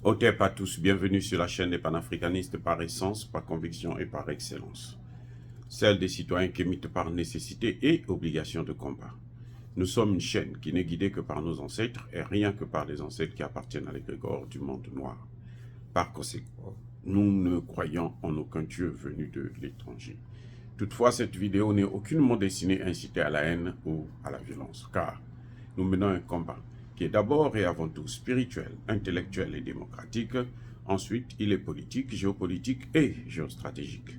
Otep à tous, bienvenue sur la chaîne des panafricanistes par essence, par conviction et par excellence. Celle des citoyens qui émitent par nécessité et obligation de combat. Nous sommes une chaîne qui n'est guidée que par nos ancêtres et rien que par les ancêtres qui appartiennent à l'égrégore du monde noir. Par conséquent, nous ne croyons en aucun Dieu venu de l'étranger. Toutefois, cette vidéo n'est aucunement destinée à inciter à la haine ou à la violence, car nous menons un combat qui est d'abord et avant tout spirituel, intellectuel et démocratique. Ensuite, il est politique, géopolitique et géostratégique.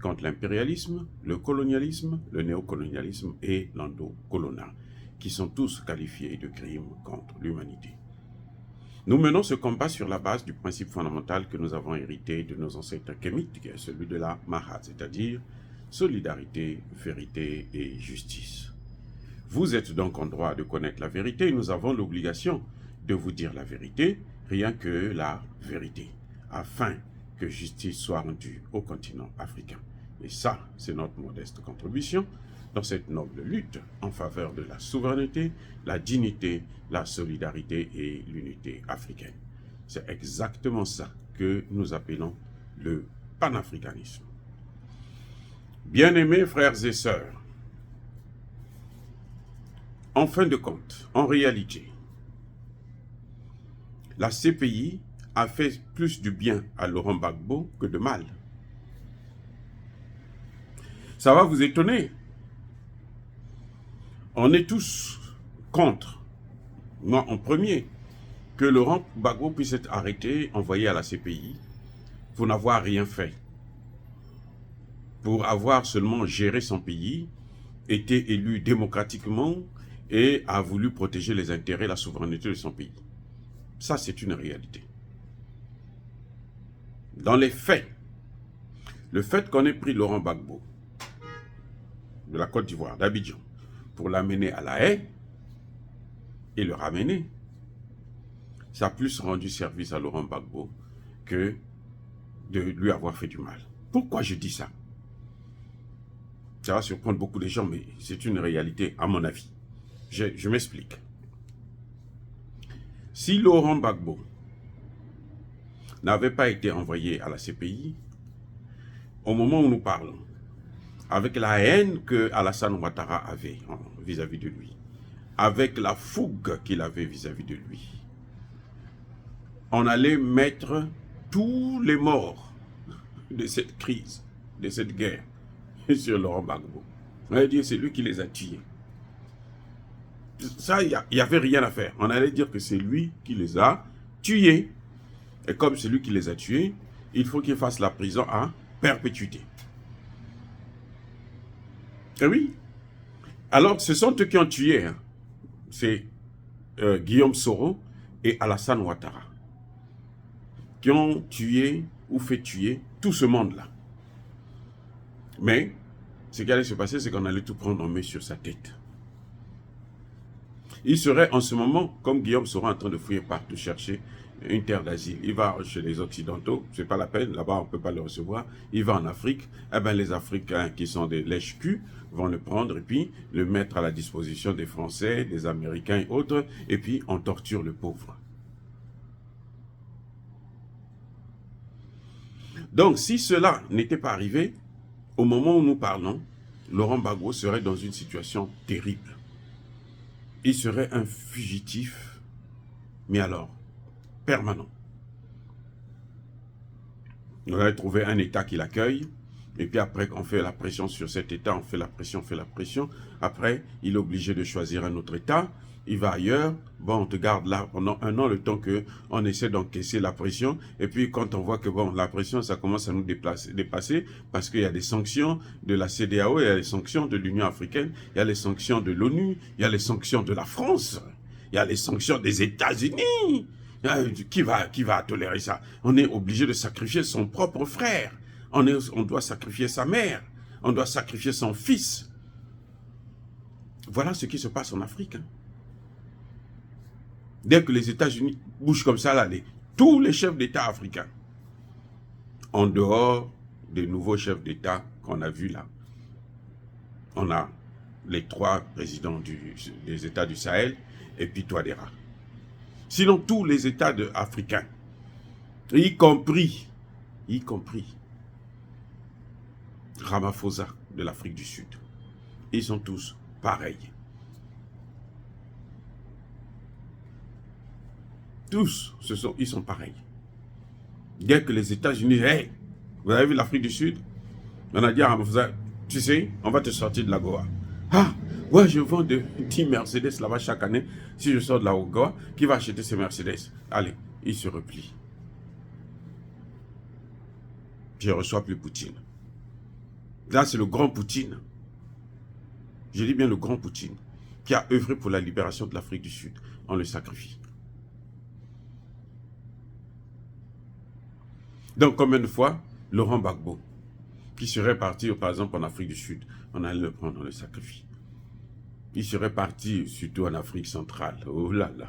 Contre l'impérialisme, le colonialisme, le néocolonialisme et l'endocoloniat, qui sont tous qualifiés de crimes contre l'humanité. Nous menons ce combat sur la base du principe fondamental que nous avons hérité de nos ancêtres kémites, qui est celui de la Mahat, c'est-à-dire solidarité, vérité et justice. Vous êtes donc en droit de connaître la vérité et nous avons l'obligation de vous dire la vérité, rien que la vérité, afin que justice soit rendue au continent africain. Et ça, c'est notre modeste contribution dans cette noble lutte en faveur de la souveraineté, la dignité, la solidarité et l'unité africaine. C'est exactement ça que nous appelons le panafricanisme. Bien-aimés frères et sœurs, en fin de compte, en réalité, la CPI a fait plus du bien à Laurent Gbagbo que de mal. Ça va vous étonner. On est tous contre, moi en premier, que Laurent Gbagbo puisse être arrêté, envoyé à la CPI, pour n'avoir rien fait. Pour avoir seulement géré son pays, été élu démocratiquement, et a voulu protéger les intérêts et la souveraineté de son pays. Ça, c'est une réalité. Dans les faits, le fait qu'on ait pris Laurent Gbagbo de la Côte d'Ivoire, d'Abidjan, pour l'amener à La Haye et le ramener, ça a plus rendu service à Laurent Gbagbo que de lui avoir fait du mal. Pourquoi je dis ça? Ça va surprendre beaucoup de gens, mais c'est une réalité à mon avis. Je m'explique. Si Laurent Gbagbo n'avait pas été envoyé à la CPI, au moment où nous parlons, avec la haine que Alassane Ouattara avait vis-à-vis de lui, avec la fougue qu'il avait vis-à-vis de lui, on allait mettre tous les morts de cette crise, de cette guerre, sur Laurent Gbagbo. On allait dire c'est lui qui les a tués. Ça, il n'y avait rien à faire. On allait dire que c'est lui qui les a tués. Et comme c'est lui qui les a tués, il faut qu'il fasse la prison à perpétuité. Et oui. Alors, ce sont eux qui ont tué. Hein. C'est Guillaume Soro et Alassane Ouattara qui ont tué ou fait tuer tout ce monde-là. Mais, ce qui allait se passer, c'est qu'on allait tout prendre en main sur sa tête. Il serait en ce moment, comme Guillaume Soro, en train de fouiller partout, chercher une terre d'asile. Il va chez les Occidentaux, c'est pas la peine, là-bas on ne peut pas le recevoir. Il va en Afrique, eh bien les Africains qui sont des lèche-culs vont le prendre et puis le mettre à la disposition des Français, des Américains et autres, et puis on torture le pauvre. Donc si cela n'était pas arrivé, au moment où nous parlons, Laurent Gbagbo serait dans une situation terrible. Il serait un fugitif, mais alors, permanent. On aurait trouvé un État qui l'accueille, et puis après on fait la pression sur cet État, on fait la pression. Après, il est obligé de choisir un autre État, il va ailleurs, bon, on te garde là pendant un an, le temps qu'on essaie d'encaisser la pression, et puis quand on voit que bon, la pression, ça commence à nous dépasser, parce qu'il y a des sanctions de la CEDEAO, il y a les sanctions de l'Union africaine, il y a les sanctions de l'ONU, il y a les sanctions de la France, il y a les sanctions des États-Unis. Qui va tolérer ça? On est obligé de sacrifier son propre frère, on doit sacrifier sa mère, on doit sacrifier son fils. Voilà ce qui se passe en Afrique. Hein. Dès que les États-Unis bougent comme ça, là, tous les chefs d'État africains, en dehors des nouveaux chefs d'État qu'on a vus là, on a les 3 présidents des États du Sahel et puis Touadéra. Sinon, tous les États africains, y compris Ramaphosa de l'Afrique du Sud. Ils sont tous pareils. Tous, ils sont pareils. Dès que les États-Unis, hey, vous avez vu l'Afrique du Sud? On a dit à Ramaphosa, tu sais, on va te sortir de la Goa. Ah, ouais, je vends 10 Mercedes là-bas chaque année. Si je sors de la Goa, qui va acheter ces Mercedes? Allez, il se replie. Je ne reçois plus Poutine. Là, c'est le grand Poutine. Je dis bien le grand Poutine, qui a œuvré pour la libération de l'Afrique du Sud. On le sacrifie. Donc, combien de fois Laurent Gbagbo, qui serait parti, par exemple, en Afrique du Sud, on allait le prendre, on le sacrifie. Il serait parti, surtout en Afrique centrale. Oh là là,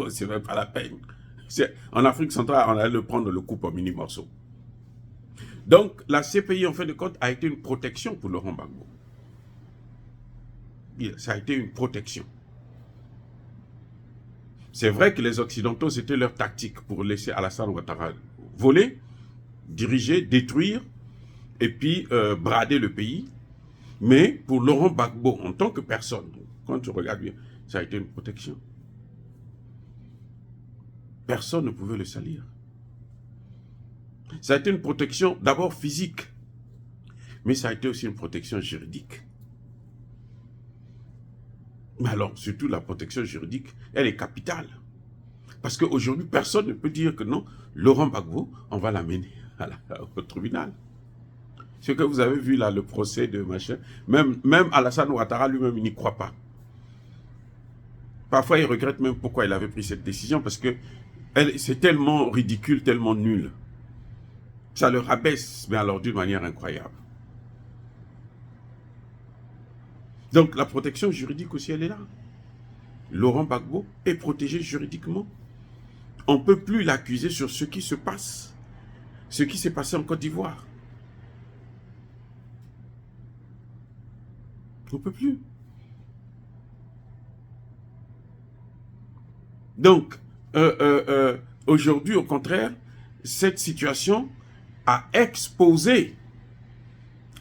c'est même pas la peine. En Afrique centrale, on allait le prendre, le coupe en mini-morceaux. Donc, la CPI, en fin de compte, a été une protection pour Laurent Gbagbo. Ça a été une protection. C'est vrai que les Occidentaux, c'était leur tactique pour laisser Alassane Ouattara voler, diriger, détruire, et puis brader le pays. Mais pour Laurent Gbagbo, en tant que personne, quand tu regardes bien, ça a été une protection. Personne ne pouvait le salir. Ça a été une protection d'abord physique, mais ça a été aussi une protection juridique. Mais alors, surtout la protection juridique, elle est capitale. Parce qu'aujourd'hui, personne ne peut dire que non, Laurent Gbagbo, on va l'amener au tribunal. Ce que vous avez vu là, le procès de machin, même Alassane Ouattara lui-même, il n'y croit pas. Parfois, il regrette même pourquoi il avait pris cette décision, parce que c'est tellement ridicule, tellement nul. Ça le rabaisse, mais alors d'une manière incroyable. Donc la protection juridique aussi, elle est là. Laurent Gbagbo est protégé juridiquement. On ne peut plus l'accuser sur ce qui se passe. Ce qui s'est passé en Côte d'Ivoire. On ne peut plus. Donc, aujourd'hui, au contraire, cette situation a exposé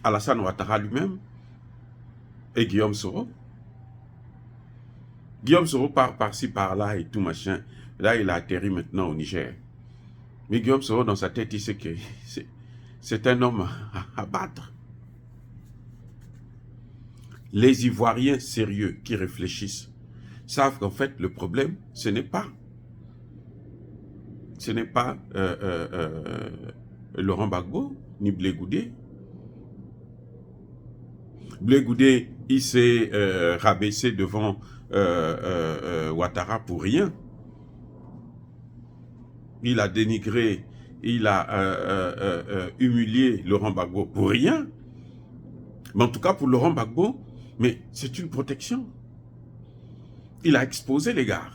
Alassane Ouattara lui-même et Guillaume Soro. Guillaume Soro part par-ci, par-là et tout machin. Là, il a atterri maintenant au Niger. Mais Guillaume Soro, dans sa tête, il sait que c'est un homme à battre. Les Ivoiriens sérieux qui réfléchissent savent qu'en fait, le problème, ce n'est pas Laurent Gbagbo, ni Blé Goudé. Blé Goudé, il s'est rabaissé devant Ouattara pour rien. Il a dénigré, il a humilié Laurent Gbagbo pour rien. Mais en tout cas, pour Laurent Gbagbo, mais c'est une protection. Il a exposé les gars.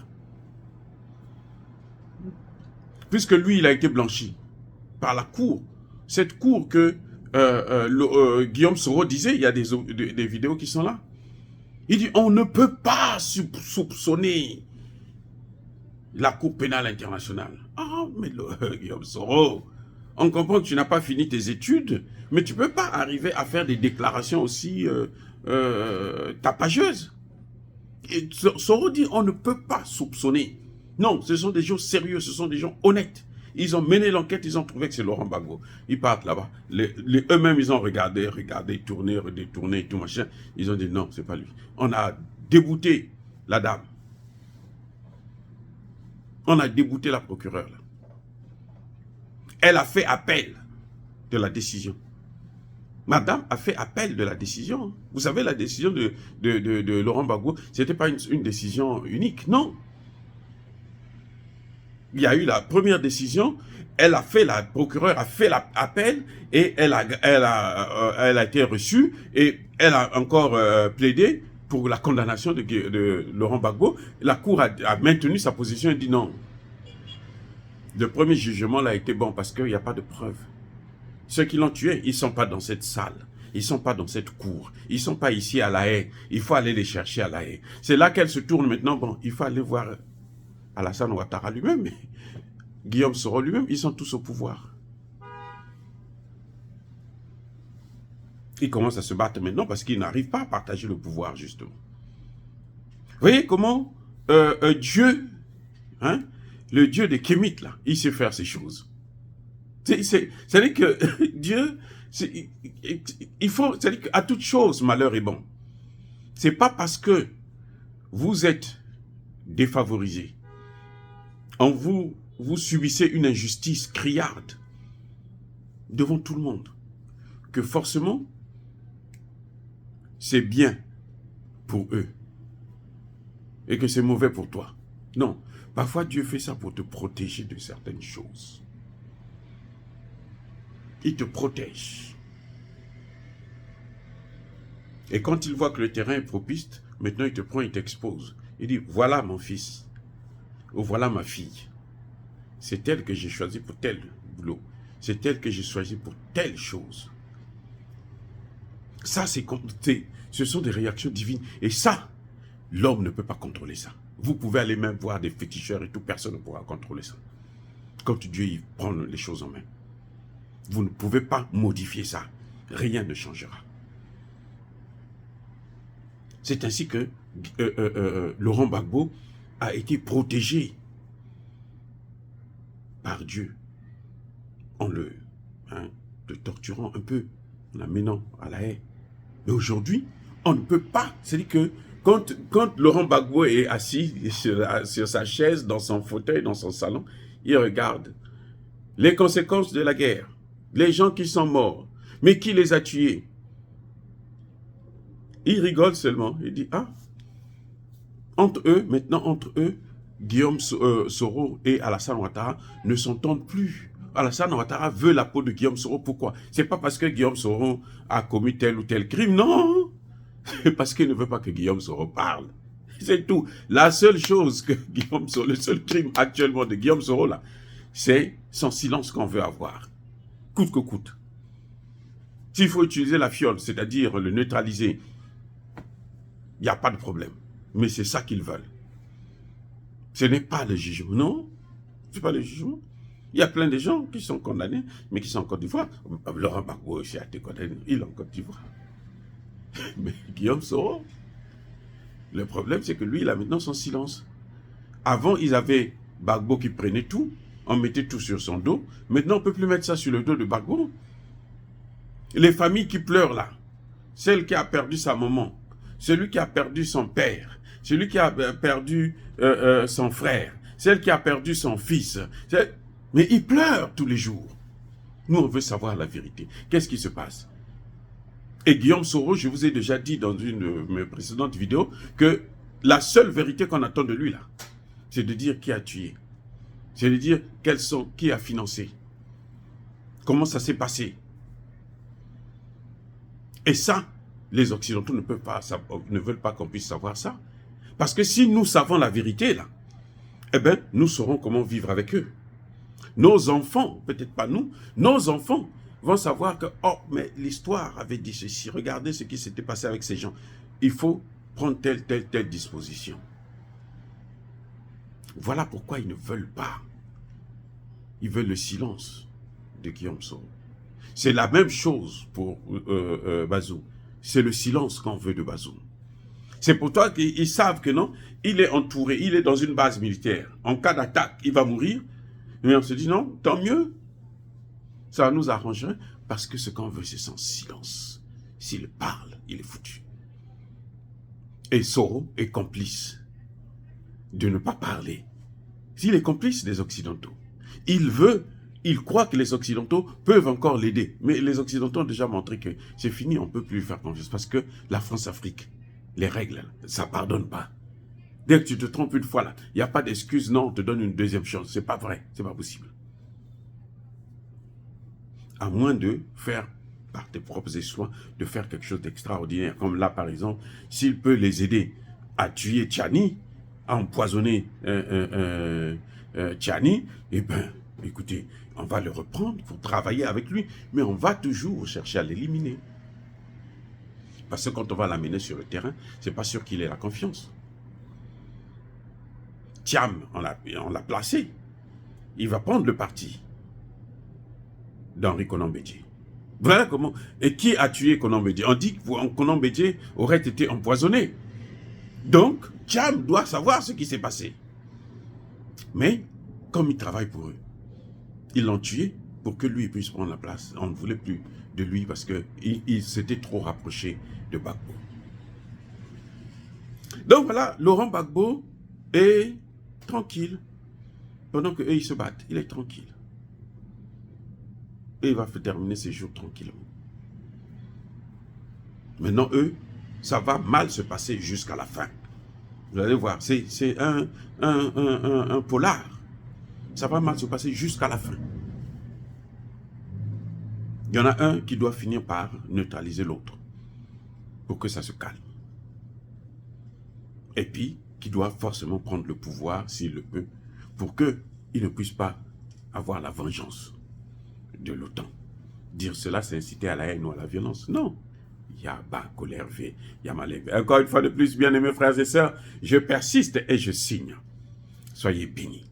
Puisque lui, il a été blanchi par la cour. Cette cour que Guillaume Soro disait, il y a des vidéos qui sont là. Il dit, on ne peut pas soupçonner la Cour pénale internationale. Ah, mais Guillaume Soro, on comprend que tu n'as pas fini tes études, mais tu ne peux pas arriver à faire des déclarations aussi tapageuses. Et Soro dit, on ne peut pas soupçonner. Non, ce sont des gens sérieux, ce sont des gens honnêtes. Ils ont mené l'enquête, ils ont trouvé que c'est Laurent Gbagbo. Ils partent là-bas. Eux-mêmes, ils ont regardé, tourné, redétourné et tout machin. Ils ont dit non, c'est pas lui. On a débouté la dame. On a débouté la procureure. Là. Elle a fait appel de la décision. Madame a fait appel de la décision. Vous savez, la décision de Laurent Gbagbo, ce n'était pas une décision unique, non. Il y a eu la première décision, la procureure a fait l'appel et elle a été reçue et elle a encore plaidé pour la condamnation de Laurent Gbagbo. La cour a maintenu sa position et dit non. Le premier jugement là a été bon parce qu'il n'y a pas de preuves. Ceux qui l'ont tué, ils ne sont pas dans cette salle. Ils ne sont pas dans cette cour. Ils ne sont pas ici à La Haye. Il faut aller les chercher à La Haye. C'est là qu'elle se tourne maintenant. Bon, il faut aller voir Alassane Ouattara lui-même. Guillaume Soro lui-même, ils sont tous au pouvoir. Ils commencent à se battre maintenant parce qu'ils n'arrivent pas à partager le pouvoir, justement. Vous voyez comment Dieu, hein, le Dieu des Kémites, là, il sait faire ces choses. C'est-à-dire que Dieu, il faut, c'est-à-dire qu'à toute chose, malheur est bon. C'est pas parce que vous êtes défavorisé, vous subissez une injustice criarde devant tout le monde, que forcément, c'est bien pour eux et que c'est mauvais pour toi. Non, parfois Dieu fait ça pour te protéger de certaines choses. Il te protège. Et quand il voit que le terrain est propice, maintenant il te prend, il t'expose. Il dit, voilà mon fils, ou voilà ma fille. C'est elle que j'ai choisi pour tel boulot. C'est elle que j'ai choisi pour telle chose. Ça, ce sont des réactions divines. Et ça, l'homme ne peut pas contrôler ça. Vous pouvez aller même voir des féticheurs et tout, personne ne pourra contrôler ça. Quand Dieu il prend les choses en main. Vous ne pouvez pas modifier ça. Rien ne changera. C'est ainsi que Laurent Gbagbo a été protégé par Dieu en le torturant un peu, en l'amenant à la haie. Mais aujourd'hui, on ne peut pas. C'est-à-dire que quand Laurent Gbagbo est assis sur sa chaise, dans son fauteuil, dans son salon, il regarde les conséquences de la guerre, les gens qui sont morts, mais qui les a tués. Il rigole seulement. Il dit, ah, entre eux, Guillaume Soro et Alassane Ouattara ne s'entendent plus. Alassane Ouattara veut la peau de Guillaume Soro. Pourquoi? C'est pas parce que Guillaume Soro a commis tel ou tel crime, non. C'est parce qu'il ne veut pas que Guillaume Soro parle. C'est tout. La seule chose que Guillaume Soro, le seul crime actuellement de Guillaume Soro, là, c'est son silence qu'on veut avoir. Coûte que coûte. S'il faut utiliser la fiole, c'est-à-dire le neutraliser, il n'y a pas de problème. Mais c'est ça qu'ils veulent. Ce n'est pas le jugement, non. Ce n'est pas le jugement. Il y a plein de gens qui sont condamnés, mais qui sont en Côte d'Ivoire. Laurent Gbagbo aussi a été condamné, il est en Côte d'Ivoire. Mais Guillaume Soro, le problème c'est que lui, il a maintenant son silence. Avant, ils avaient Gbagbo qui prenait tout, on mettait tout sur son dos. Maintenant, on ne peut plus mettre ça sur le dos de Gbagbo. Les familles qui pleurent là, celle qui a perdu sa maman, celui qui a perdu son père, celui qui a perdu son frère, celle qui a perdu son fils. Mais ils pleurent tous les jours. Nous, on veut savoir la vérité. Qu'est-ce qui se passe? Et Guillaume Soro, je vous ai déjà dit dans une de mes précédentes vidéos que la seule vérité qu'on attend de lui, là, c'est de dire qui a tué. C'est de dire qui a financé. Comment ça s'est passé. Et ça, les Occidentaux ne veulent pas qu'on puisse savoir ça. Parce que si nous savons la vérité, là, eh bien, nous saurons comment vivre avec eux. Nos enfants, peut-être pas nous, nos enfants vont savoir que, oh, mais l'histoire avait dit ceci, regardez ce qui s'était passé avec ces gens. Il faut prendre telle disposition. Voilà pourquoi ils ne veulent pas. Ils veulent le silence de Guillaume Soro. C'est la même chose pour Bazoum. C'est le silence qu'on veut de Bazoum. C'est pour toi qu'ils savent que non, il est entouré, il est dans une base militaire. En cas d'attaque, il va mourir. Mais on se dit non, tant mieux. Ça nous arrangerait parce que ce qu'on veut, c'est son silence. S'il parle, il est foutu. Et Soro est complice de ne pas parler. S'il est complice des Occidentaux, il croit que les Occidentaux peuvent encore l'aider. Mais les Occidentaux ont déjà montré que c'est fini, on ne peut plus lui faire confiance. Parce que la France-Afrique, les règles, ça ne pardonne pas. Dès que tu te trompes une fois là, il n'y a pas d'excuse, non, on te donne une deuxième chance. C'est pas vrai, c'est pas possible. À moins de faire, par tes propres exploits, de faire quelque chose d'extraordinaire. Comme là, par exemple, s'il peut les aider à tuer Tchani, à empoisonner Tchani, eh bien, écoutez, on va le reprendre pour travailler avec lui, mais on va toujours chercher à l'éliminer. Parce que quand on va l'amener sur le terrain, c'est pas sûr qu'il ait la confiance. Thiam, on l'a placé. il va prendre le parti d'Henri Konan Bédié. Voilà comment. Et qui a tué Konan Bédié? On dit que Konan Bédié aurait été empoisonné. Donc, Thiam doit savoir ce qui s'est passé. Mais, comme il travaille pour eux, ils l'ont tué pour que lui puisse prendre la place. On ne voulait plus de lui parce qu'il s'était trop rapproché de Gbagbo. Donc voilà, Laurent Gbagbo est tranquille. Pendant qu'eux, ils se battent, il est tranquille. Et il va terminer ses jours tranquillement. Maintenant, eux, ça va mal se passer jusqu'à la fin. Vous allez voir, c'est un polar. Ça va mal se passer jusqu'à la fin. Il y en a un qui doit finir par neutraliser l'autre pour que ça se calme. Et puis, qui doit forcément prendre le pouvoir, s'il le peut, pour qu'il ne puisse pas avoir la vengeance de l'OTAN. Dire cela, c'est inciter à la haine ou à la violence. Non. Il y a bas, colère, il y a mal. Encore une fois de plus, bien-aimés frères et sœurs, je persiste et je signe. Soyez bénis.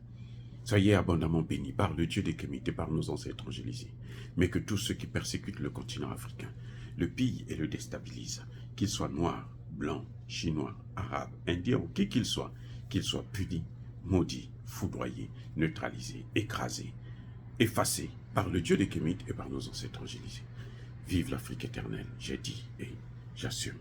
Soyez abondamment bénis par le Dieu des Kémites et par nos ancêtres angélisés. Mais que tous ceux qui persécutent le continent africain, le pillent et le déstabilisent, qu'ils soient noirs, blancs, chinois, arabes, indiens ou qui qu'ils soient punis, maudits, foudroyés, neutralisés, écrasés, effacés par le Dieu des Kémites et par nos ancêtres angélisés. Vive l'Afrique éternelle, j'ai dit et j'assume.